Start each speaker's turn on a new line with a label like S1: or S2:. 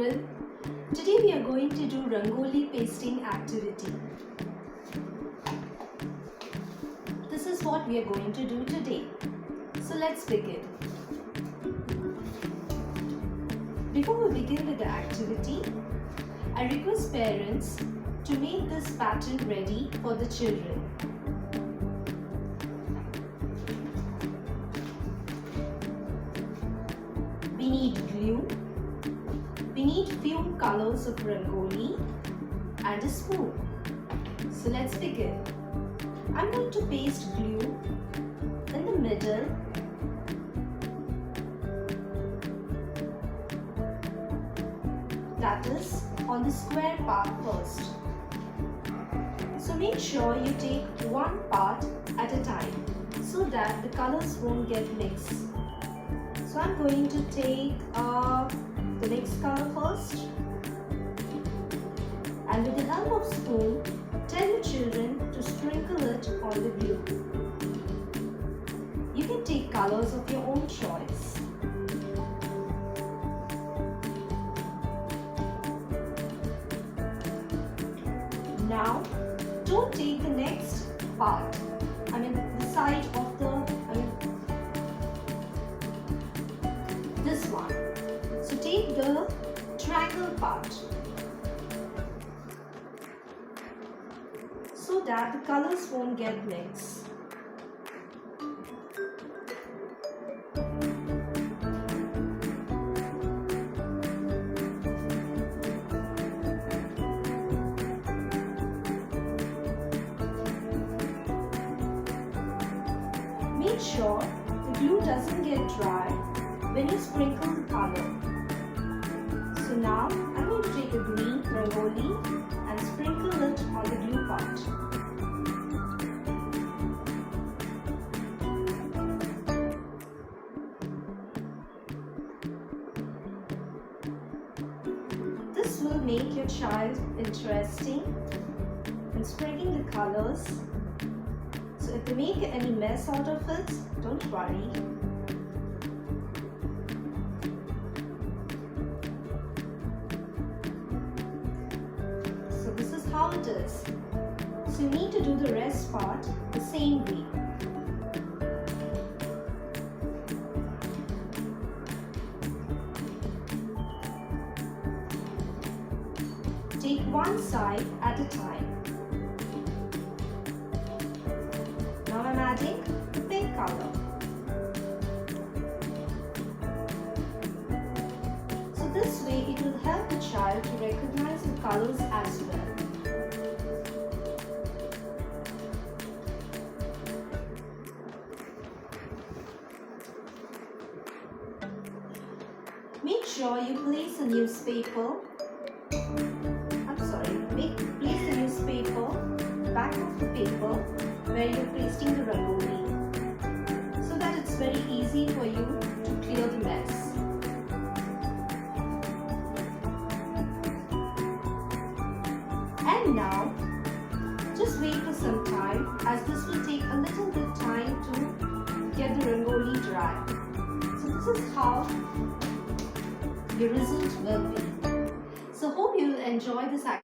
S1: children. Today we are going to do Rangoli pasting activity. This is what we are going to do today. So let's begin. Before we begin with the activity, I request parents to make this pattern ready for the children. We need glue, we need few colors of Rangoli and a spoon. So let's begin. I'm going to paste glue in the middle that is on the square part first. So make sure you take one part at a time so that the colors won't get mixed. So I'm going to take the next color first, and with the help of spoon, tell the children to sprinkle it on the glue. You can take colors of your own choice. Now, don't take the next part, the side of this one. So take the triangle part so that the colors won't get mixed. Make sure the glue doesn't get dry when you sprinkle the color. So now I'm going to take a green Rangoli and sprinkle it on the glue part. This will make your child interesting in sprinkling the colors. So if they make any mess out of it, don't worry. So this is how it is. So you need to do the rest part the same way. Take one side at a time. Now I'm adding the pink color. So this way it will help the child to recognize the colors as well. Make sure you place a newspaper. Place the newspaper back of the paper where you're pasting the Rangoli, so that it's very easy for you to clear the mess. And now, just wait for some time, as this will take a little bit time to get the Rangoli dry. So this is how your result will be. So hope you will enjoy this activity.